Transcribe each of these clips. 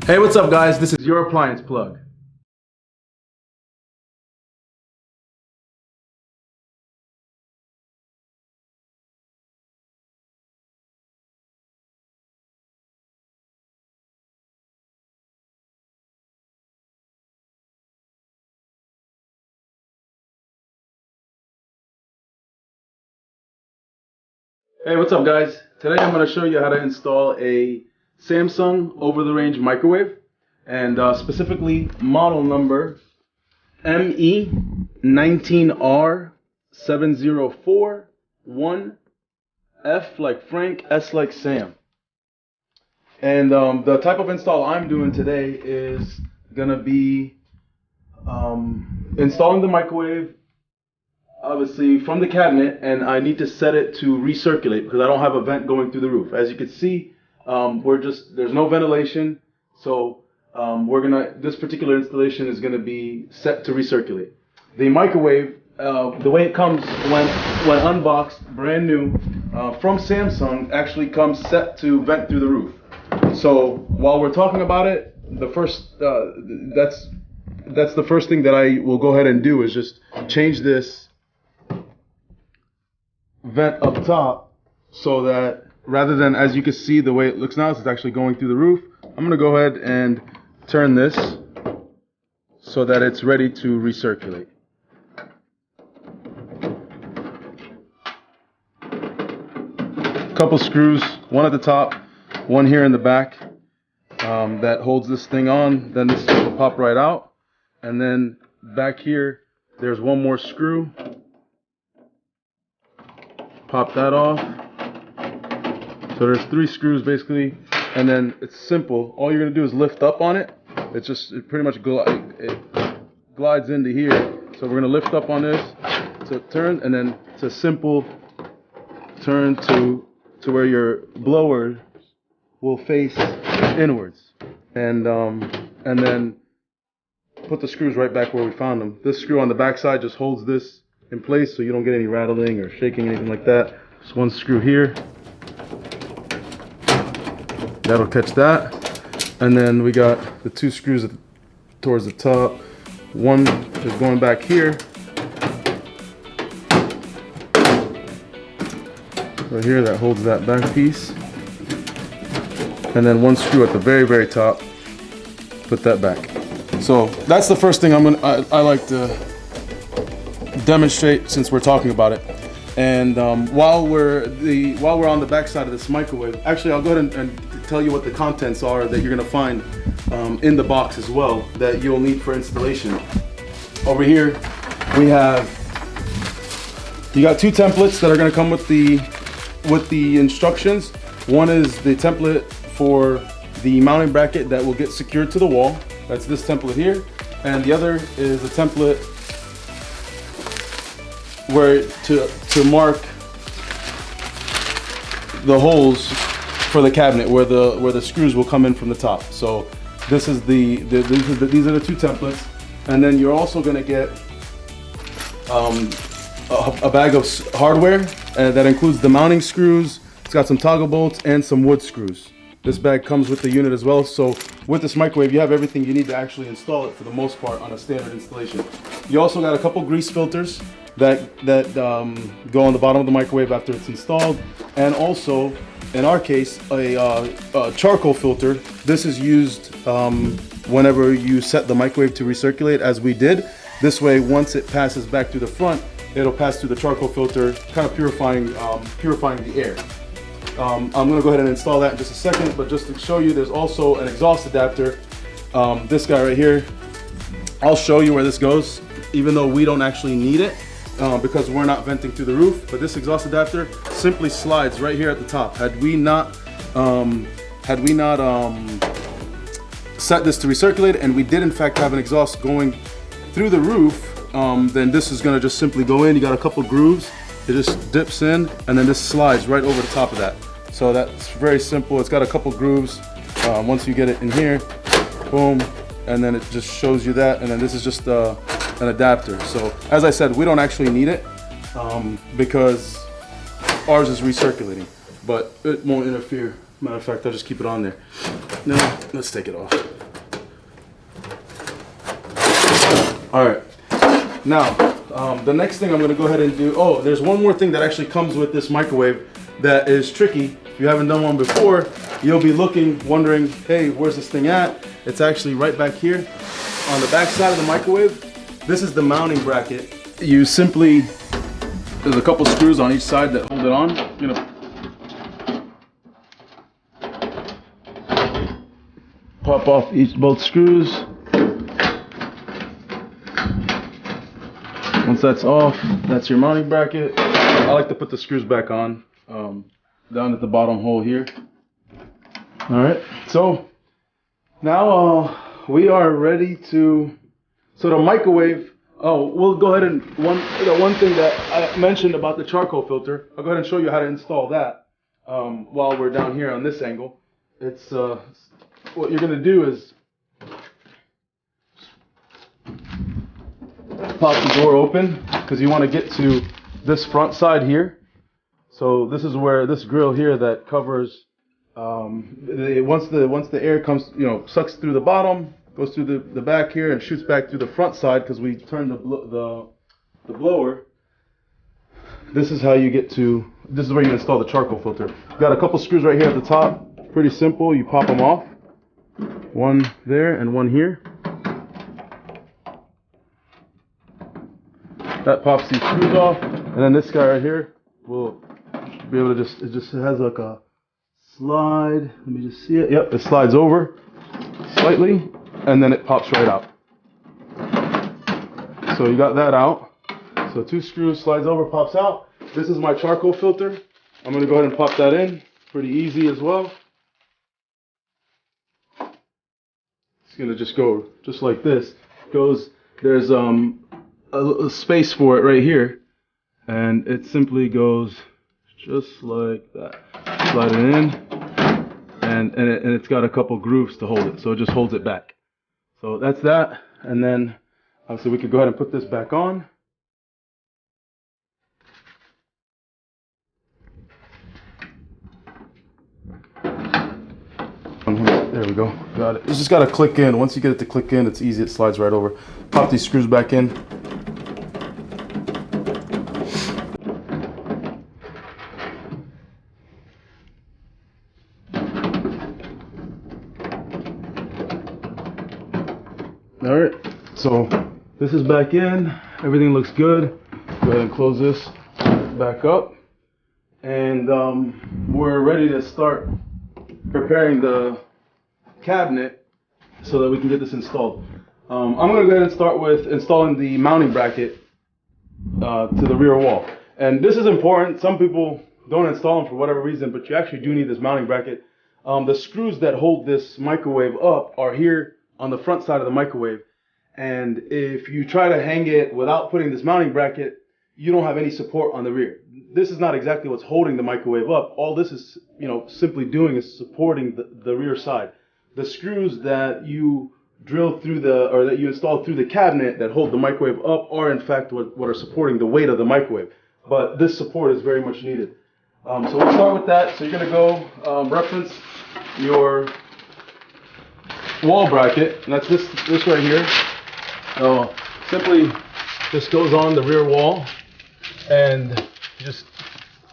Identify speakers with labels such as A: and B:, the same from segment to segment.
A: Hey, what's up guys? This is your Appliance Plug. Hey, what's up guys? Today I'm going to show you how to install a Samsung over-the-range microwave, and specifically model number ME19R7041F like Frank, S like Sam. And the type of install I'm doing today is going to be installing the microwave obviously from the cabinet, and I need to set it to recirculate because I don't have a vent going through the roof. As you can see, there's no ventilation, so this particular installation is gonna be set to recirculate. The microwave, the way it comes when unboxed, brand new, from Samsung, actually comes set to vent through the roof. So while we're talking about it, that's the first thing that I will go ahead and do is just change this vent up top so that rather than, as you can see, the way it looks now, it's actually going through the roof. I'm going to go ahead and turn this so that it's ready to recirculate. Couple screws, one at the top, one here in the back, that holds this thing on. Then this will pop right out, and then back here there's one more screw. Pop that off. So there's 3 screws basically, and then it's simple. All you're gonna do is lift up on it. It pretty much glides into here. So we're gonna lift up on this to turn, and then it's a simple turn to where your blower will face inwards, and then put the screws right back where we found them. This screw on the back side just holds this in place so you don't get any rattling or shaking, anything like that. Just one screw here, that'll catch that, and then we got the 2 screws towards the top. One is going back here, right here, that holds that back piece, and then one screw at the very top, put that back. So that's the first thing I like to demonstrate since we're talking about it. And while we're on the back side of this microwave, actually I'll go ahead and tell you what the contents are that you're gonna find in the box as well that you'll need for installation. Over here you got 2 templates that are gonna come with the instructions. One is the template for the mounting bracket that will get secured to the wall. That's this template here, and the other is a template where to mark the holes for the cabinet where the screws will come in from the top. So this is these are the 2 templates, and then you're also going to get a bag of hardware that includes the mounting screws. It's got some toggle bolts and some wood screws. This bag comes with the unit as well. So with this microwave, you have everything you need to actually install it for the most part on a standard installation. You also got a couple grease filters that go on the bottom of the microwave after it's installed, and also, in our case, a charcoal filter. This is used whenever you set the microwave to recirculate, as we did. This way, once it passes back through the front, it'll pass through the charcoal filter, kind of purifying the air. I'm gonna go ahead and install that in just a second, but just to show you, there's also an exhaust adapter. This guy right here, I'll show you where this goes, even though we don't actually need it because we're not venting through the roof. But this exhaust adapter simply slides right here at the top. Had we not set this to recirculate, and we did in fact have an exhaust going through the roof, then this is gonna just simply go in. You got a couple grooves. It just dips in, and then this slides right over the top of that. So that's very simple. It's got a couple grooves. Once you get it in here, boom, and then it just shows you that, and then this is just an adapter. So as I said, we don't actually need it because ours is recirculating, but it won't interfere Matter of fact, I'll just keep it on there. Now, let's take it off. All right. Now, the next thing I'm going to go ahead and do. Oh, there's one more thing that actually comes with this microwave that is tricky. If you haven't done one before, you'll be looking, wondering, hey, where's this thing at? It's actually right back here on the back side of the microwave. This is the mounting bracket. You simply, there's a couple screws on each side that hold it on. You're gonna pop off both screws. Once that's off, that's your mounting bracket. I like to put the screws back on down at the bottom hole here. All right, so now we are ready to. So the microwave. Oh, we'll go ahead and the one thing that I mentioned about the charcoal filter. I'll go ahead and show you how to install that while we're down here on this angle. It's what you're gonna do is pop the door open because you want to get to this front side here. So this is where this grill here that covers once the air comes, sucks through the bottom, goes through the back here and shoots back through the front side because we turn the blower. This is how you get to. This is where you install the charcoal filter. Got a couple screws right here at the top. Pretty simple. You pop them off. One there and one here. That pops these screws off, and then this guy right here will be able to it just has like a slide. Let me just see it. Yep, it slides over slightly, and then it pops right out. So you got that out. So two screws, slides over, pops out. This is my charcoal filter. I'm gonna go ahead and pop that in. Pretty easy as well. It's gonna just go just like this. There's a space for it right here, and it simply goes just like that. Slide it in, and it's got a couple grooves to hold it, so it just holds it back. So that's that, and then obviously we could go ahead and put this back on. There we go, got it. It's just got to click in. Once you get it to click in, it's easy, it slides right over. Pop these screws back in. All right, so this is back in. Everything looks good. Go ahead and close this back up. And we're ready to start preparing the cabinet so that we can get this installed. I'm going to go ahead and start with installing the mounting bracket to the rear wall. And this is important. Some people don't install them for whatever reason, but you actually do need this mounting bracket. The screws that hold this microwave up are here on the front side of the microwave. And if you try to hang it without putting this mounting bracket, you don't have any support on the rear. This is not exactly what's holding the microwave up. All this is, simply doing is supporting the rear side. The screws that you drill through that you install through the cabinet that hold the microwave up are in fact what are supporting the weight of the microwave. But this support is very much needed. So we'll start with that. So you're gonna go reference your wall bracket, and that's this right here. Simply just goes on the rear wall, and just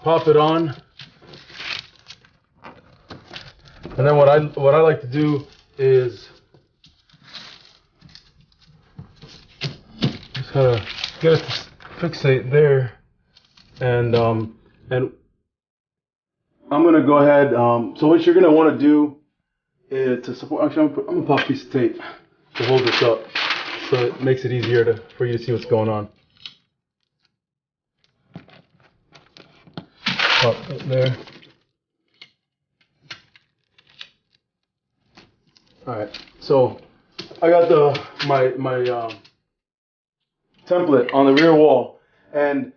A: pop it on. And then what I like to do is just kind of get it to fixate there, and I'm gonna go ahead. So what you're gonna want to do is to support. Actually, I'm gonna pop a piece of tape to hold this up, so it makes it easier for you to see what's going on. Pop it there. All right, so I got my template on the rear wall, and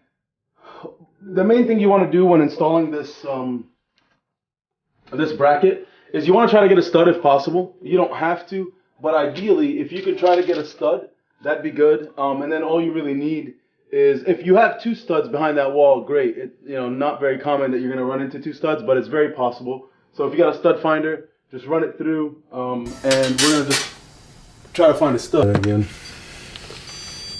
A: the main thing you want to do when installing this this bracket is you want to try to get a stud if possible. You don't have to, but ideally, if you could try to get a stud, that'd be good. And then all you really need is, if you have two studs behind that wall, great. Not very common that you're going to run into two studs, but it's very possible. So if you got a stud finder, just run it through, and we're gonna just try to find a stud again.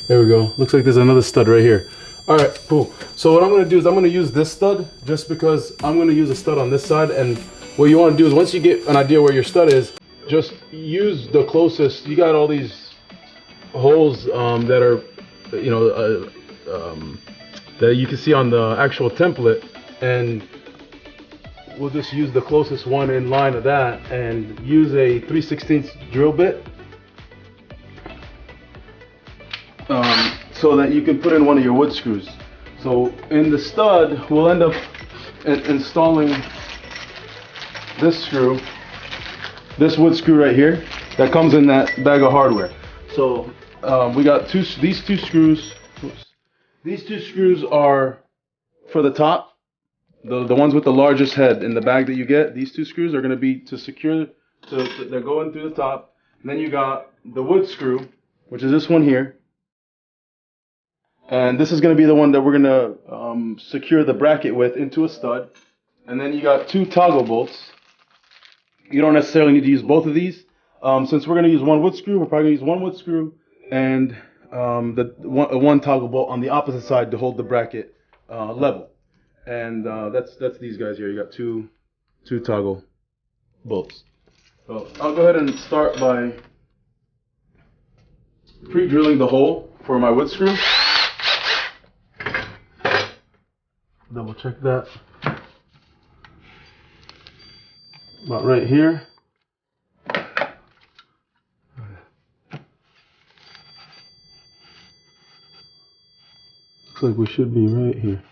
A: There we go. Looks like there's another stud right here. All right, cool. So what I'm gonna do is I'm gonna use this stud just because I'm gonna use a stud on this side. And what you wanna do is once you get an idea where your stud is, just use the closest. You got all these holes that are, you know, that you can see on the actual template, and we'll just use the closest one in line of that and use a 3/16 drill bit. So that you can put in one of your wood screws. So in the stud, we'll end up installing this screw, this wood screw right here, that comes in that bag of hardware. So we got these two screws. Oops. These two screws are for the top, the ones with the largest head in the bag that you get. These two screws are going to be to secure, they're going through the top. And then you got the wood screw, which is this one here. And this is going to be the one that we're going to secure the bracket with into a stud. And then you got two toggle bolts. You don't necessarily need to use both of these. Since we're going to use one wood screw, we're probably going to use one wood screw and one toggle bolt on the opposite side to hold the bracket level. And that's these guys here. You got two toggle bolts. So I'll go ahead and start by pre-drilling the hole for my wood screw. Double check that. About right here. Looks like we should be right here.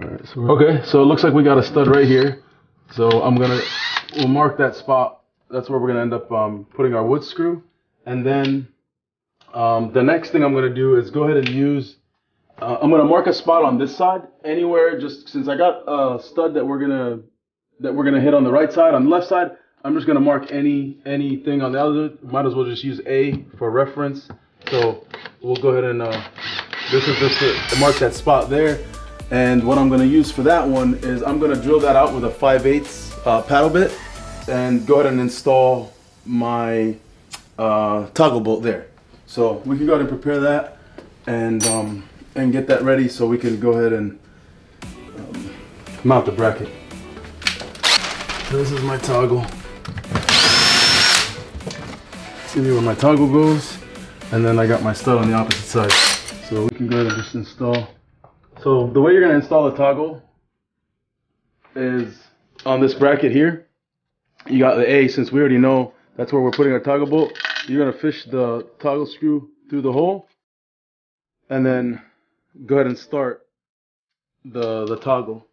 A: Alright, so okay, so it looks like we got a stud right here. So we'll mark that spot. That's where we're gonna end up putting our wood screw. And then the next thing I'm going to do is go ahead and use, I'm going to mark a spot on this side, anywhere, just since I got a stud that we're going to hit on the right side. On the left side, I'm just going to mark anything on the other. Might as well just use A for reference. So we'll go ahead and, this is just to mark that spot there. And what I'm going to use for that one is I'm going to drill that out with a 5/8 paddle bit and go ahead and install my toggle bolt there. So we can go ahead and prepare that and get that ready so we can go ahead and mount the bracket. So this is my toggle. See where my toggle goes, and then I got my stud on the opposite side. So we can go ahead and just install. So the way you're going to install the toggle is on this bracket here. You got the A, since we already know that's where we're putting our toggle bolt. You're going to fish the toggle screw through the hole and then go ahead and start the toggle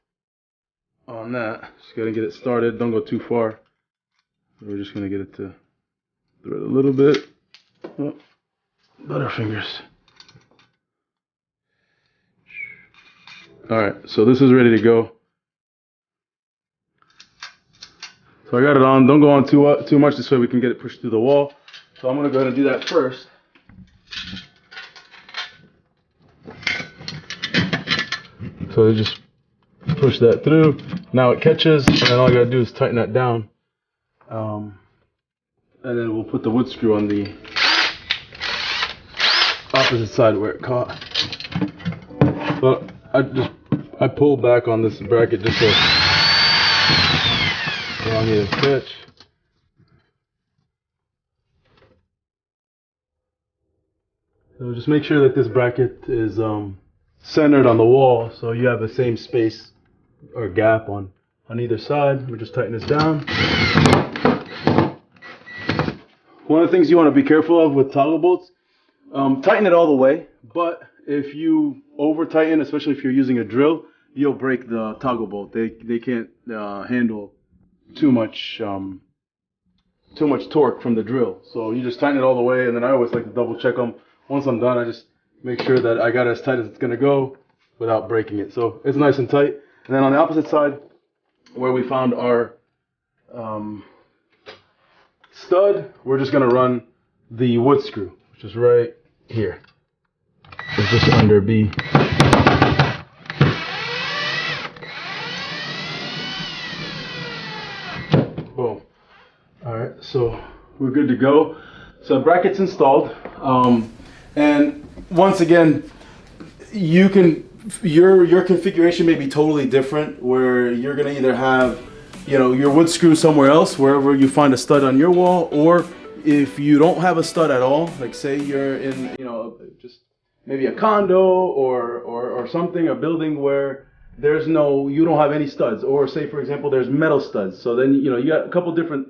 A: on that. Just got to get it started. Don't go too far. We're just going to get it to thread a little bit. Oh, butterfingers. Alright, so this is ready to go. So I got it on. Don't go on too much this way we can get it pushed through the wall. So I'm going to go ahead and do that first. So just push that through. Now it catches, and then all I got to do is tighten that down. And then we'll put the wood screw on the opposite side where it caught. So I pulled back on this bracket just so I don't need to catch. So just make sure that this bracket is centered on the wall, so you have the same space or gap on either side. We'll just tighten this down. One of the things you want to be careful of with toggle bolts, tighten it all the way, but if you over tighten, especially if you're using a drill, you'll break the toggle bolt. They can't handle too much torque from the drill. So you just tighten it all the way, and then I always like to double check them. Once I'm done, I just make sure that I got it as tight as it's going to go without breaking it. So it's nice and tight. And then on the opposite side, where we found our stud, we're just going to run the wood screw, which is right here. It's just under B. Boom. All right, so we're good to go. So bracket's installed, and once again, you can your configuration may be totally different, where you're gonna either have, you know, your wood screw somewhere else, wherever you find a stud on your wall, or if you don't have a stud at all, like say you're in, you know, just maybe a condo or something, a building where there's no, you don't have any studs, or say for example there's metal studs. So then, you know, you got a couple different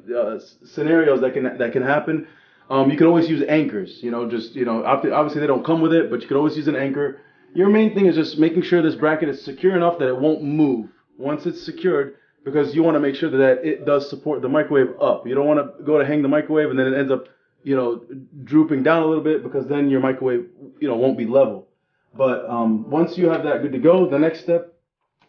A: scenarios that can happen. You can always use anchors, you know, just, you know, obviously they don't come with it, but you can always use an anchor. Your main thing is just making sure this bracket is secure enough that it won't move once it's secured, because you want to make sure that it does support the microwave up. You don't want to go to hang the microwave and then it ends up, you know, drooping down a little bit, because then your microwave, you know, won't be level. But once you have that good to go, the next step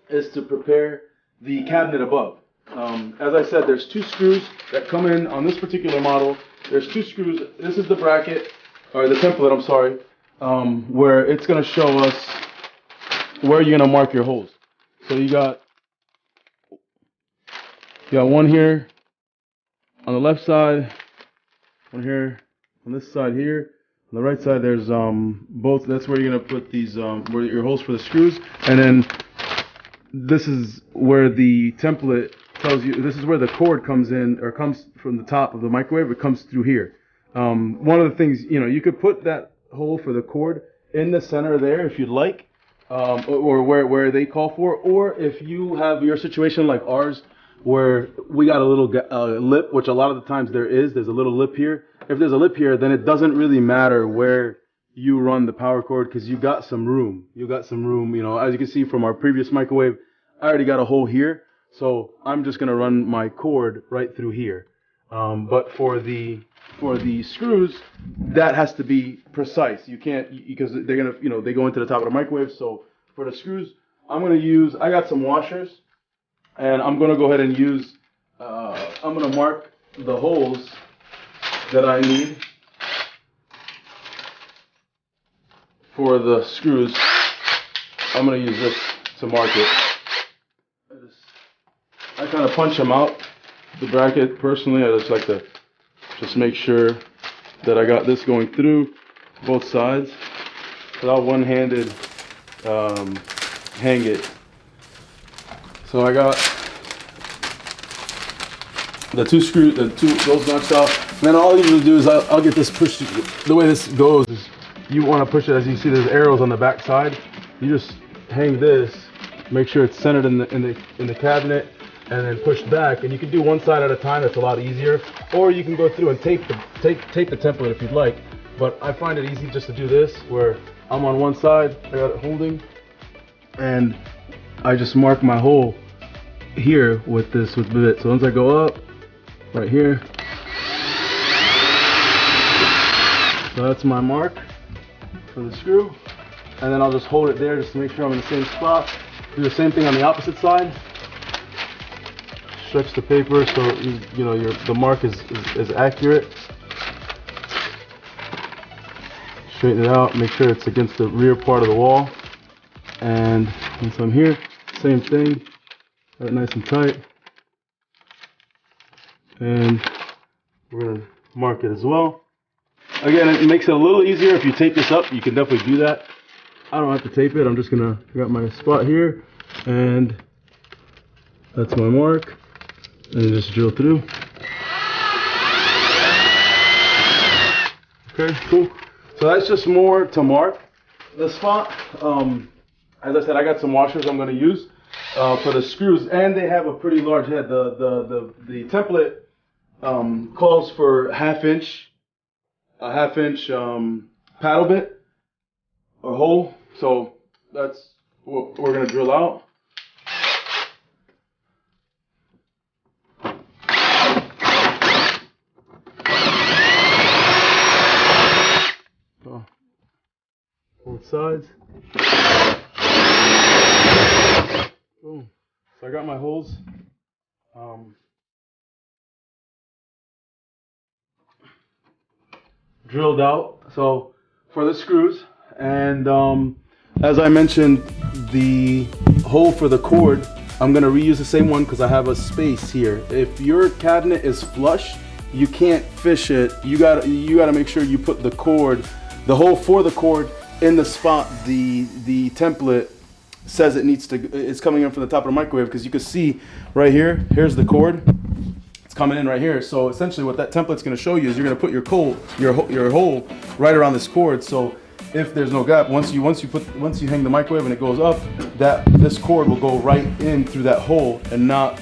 A: is to prepare the cabinet above. As I said, there's 2 screws that come in on this particular model. There's 2 screws. This is the bracket, or the template, I'm sorry, where it's going to show us where you're going to mark your holes. So you got one here on the left side, one here on this side here. On the right side, there's both. That's where you're going to put these, where your holes for the screws. And then this is where the template tells you, this is where the cord comes in, or comes from the top of the microwave. It comes through here. One of the things, you know, you could put that hole for the cord in the center there if you'd like, or where they call for, or if you have your situation like ours, where we got a little lip, which a lot of the times there's a little lip here. If there's a lip here, then it doesn't really matter where you run the power cord, because you got some room. You know, as you can see from our previous microwave, I already got a hole here, so I'm just gonna run my cord right through here. But for the screws, that has to be precise. You can't, because they're gonna, you know, they go into the top of the microwave. So for the screws, I got some washers, and I'm gonna go ahead and use, I'm gonna mark the holes that I need for the screws. I'm gonna use this to mark it. I kind of punch them out, the bracket. Personally, I just like to just make sure that I got this going through both sides without one-handed hang it. So I got the 2 screws, those notched off. And then all you usually do is I'll get this pushed. The way this goes is you want to push it, as you see there's arrows on the back side. You just hang this, make sure it's centered in the cabinet, and then push back. And you can do one side at a time. That's a lot easier. Or you can go through and tape the template if you'd like. But I find it easy just to do this, where I'm on one side, I got it holding, and I just mark my hole here with the bit. So once I go up, right here, so that's my mark for the screw. And then I'll just hold it there just to make sure I'm in the same spot. Do the same thing on the opposite side. Stretch the paper so you know the mark is accurate. Straighten it out, make sure it's against the rear part of the wall. And once I'm here, same thing, got it nice and tight. And we're gonna mark it as well. Again, it makes it a little easier if you tape this up. You can definitely do that. I don't have to tape it. I'm just gonna got my spot here, and that's my mark. And just drill through. Okay, cool. So that's just more to mark the spot. As I said, I got some washers I'm going to use for the screws, and they have a pretty large head. The template calls for a half inch paddle bit or hole. So that's what we're going to drill out. Both sides. Boom. So I got my holes drilled out. So for the screws, and as I mentioned, the hole for the cord I'm gonna reuse the same one because I have a space here. If your cabinet is flush, you can't fish it. You gotta make sure you put the cord, the hole for the cord, in the spot the template says it's coming in from the top of the microwave, because you can see right here, here's the cord. It's coming in right here. So essentially what that template's gonna show you is you're gonna put your hole right around this cord. So if there's no gap, once you hang the microwave and it goes up, this cord will go right in through that hole and not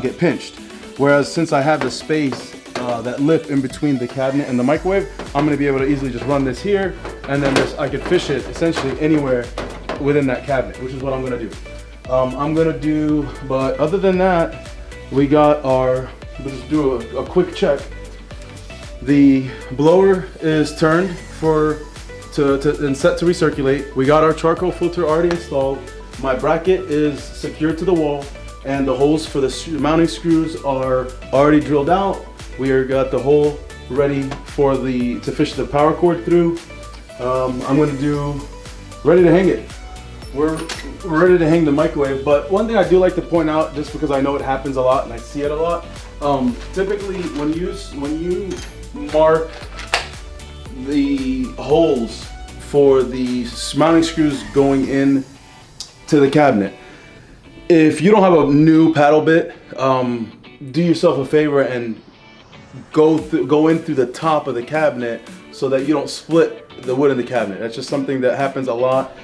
A: get pinched. Whereas since I have the space, that lip in between the cabinet and the microwave, I'm gonna be able to easily just run this here, and then I could fish it essentially anywhere within that cabinet, which is what I'm gonna do. But other than that, we got let's just do a quick check. The blower is turned and set to recirculate. We got our charcoal filter already installed. My bracket is secured to the wall, and the holes for the mounting screws are already drilled out. We got the hole ready to fish the power cord through. I'm ready to hang it. We're ready to hang the microwave, but one thing I do like to point out, just because I know it happens a lot and I see it a lot, typically when you mark the holes for the mounting screws going in to the cabinet, if you don't have a new paddle bit, do yourself a favor and go in through the top of the cabinet so that you don't split the wood in the cabinet. That's just something that happens a lot,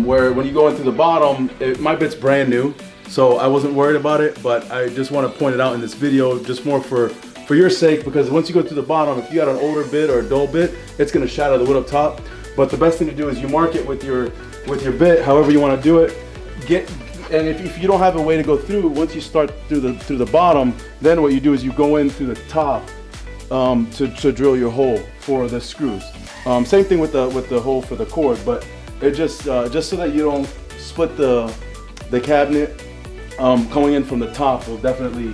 A: where when you go in through the bottom, my bit's brand new, so I wasn't worried about it, but I just want to point it out in this video, just more for your sake, because once you go to the bottom, if you got an older bit or a dull bit, it's going to shatter the wood up top. But the best thing to do is you mark it with your bit, however you want to do it. And if you don't have a way to go through, once you start through the bottom, then what you do is you go in through the top to drill your hole for the screws. Same thing with the hole for the cord, but it just so that you don't split the cabinet coming in from the top will definitely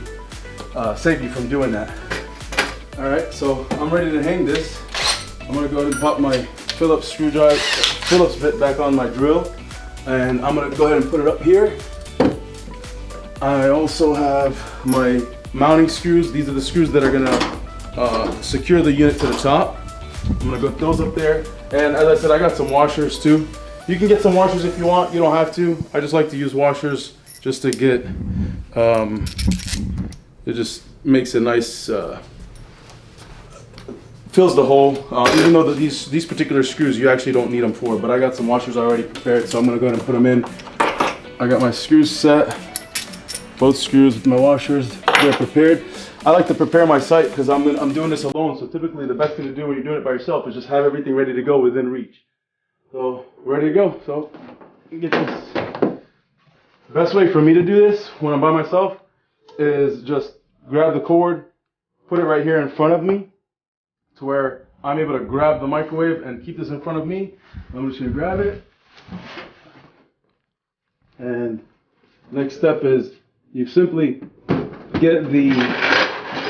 A: save you from doing that. All right, so I'm ready to hang this. I'm gonna go ahead and pop my Phillips bit back on my drill, and I'm gonna go ahead and put it up here. I also have my mounting screws. These are the screws that are gonna secure the unit to the top. I'm gonna go with those up there. And as I said, I got some washers too. You can get some washers if you want, you don't have to. I just like to use washers just to get, it just makes a nice, fills the hole. Even though these particular screws, you actually don't need them for, but I got some washers already prepared, so I'm gonna go ahead and put them in. I got my screws set, both screws with my washers, they're prepared. I like to prepare my site because I'm doing this alone, so typically the best thing to do when you're doing it by yourself is just have everything ready to go within reach. So, ready to go. So, get this. The best way for me to do this when I'm by myself is just grab the cord, put it right here in front of me to where I'm able to grab the microwave and keep this in front of me. I'm just going to grab it. And next step is you simply get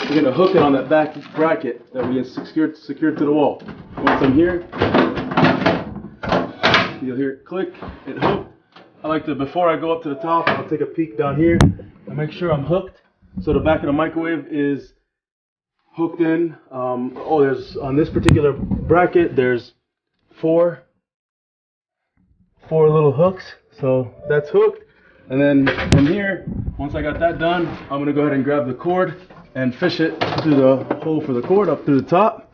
A: you're going to hook it on that back bracket that we have secured to the wall. Once I'm here, you'll hear it click, it hooked. I like to, before I go up to the top, I'll take a peek down here and make sure I'm hooked. So the back of the microwave is hooked in. There's, on this particular bracket, there's four little hooks. So that's hooked. And then from here, once I got that done, I'm gonna go ahead and grab the cord and fish it through the hole for the cord up through the top.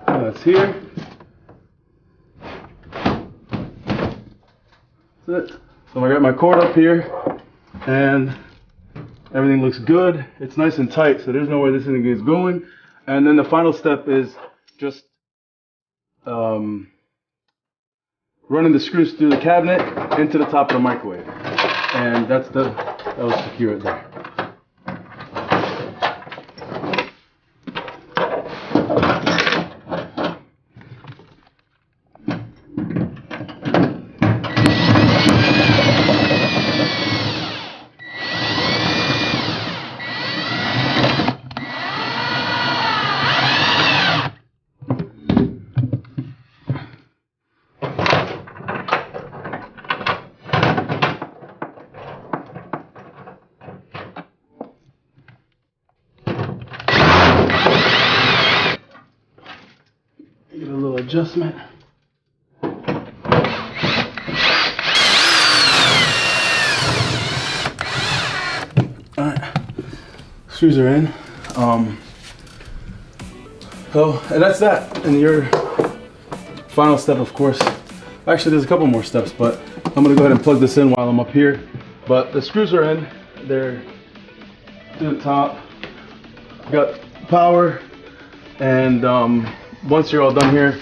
A: That's here. That's it. So I got my cord up here and everything looks good. It's nice and tight, so there's no way this thing is going. And then the final step is just running the screws through the cabinet into the top of the microwave. And that will secure it there. adjustment. Alright, screws are in. And that's that. And your final step, of course. Actually, there's a couple more steps, but I'm gonna go ahead and plug this in while I'm up here. But the screws are in. They're to the top. Got power. And once you're all done here,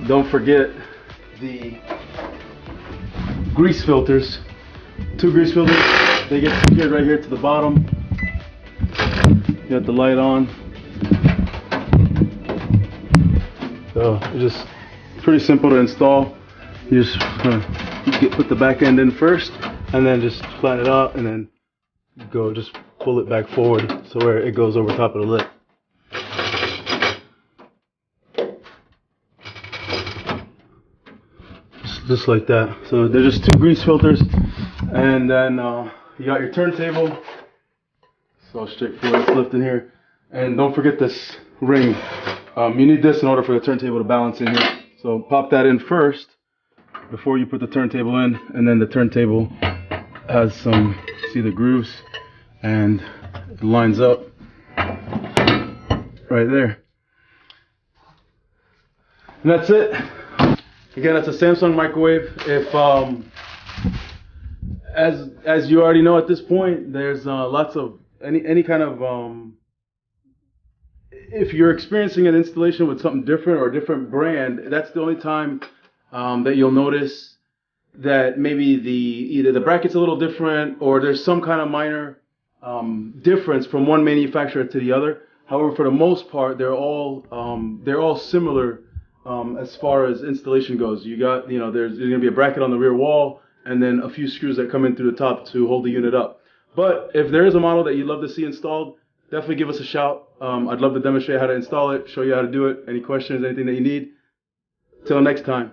A: don't forget the grease filters. 2 grease filters. They get secured right here to the bottom. You got the light on. So it's just pretty simple to install. You just put the back end in first, and then just flatten it out, and then just pull it back forward so where it goes over top of the lid. Just like that. So they're just 2 grease filters, and then you got your turntable. So straightforward. It's lifting here, and don't forget this ring. You need this in order for the turntable to balance in here. So pop that in first before you put the turntable in, and then the turntable has some, see the grooves, and it lines up right there. And that's it. Again, that's a Samsung microwave. If as you already know at this point, there's lots of any kind of if you're experiencing an installation with something different or a different brand, that's the only time that you'll notice that maybe either the bracket's a little different or there's some kind of minor difference from one manufacturer to the other. However, for the most part, they're all similar as far as installation goes. You got, there's going to be a bracket on the rear wall and then a few screws that come in through the top to hold the unit up. But if there is a model that you'd love to see installed, definitely give us a shout. I'd love to demonstrate how to install it, show you how to do it. Any questions, anything that you need. Till next time.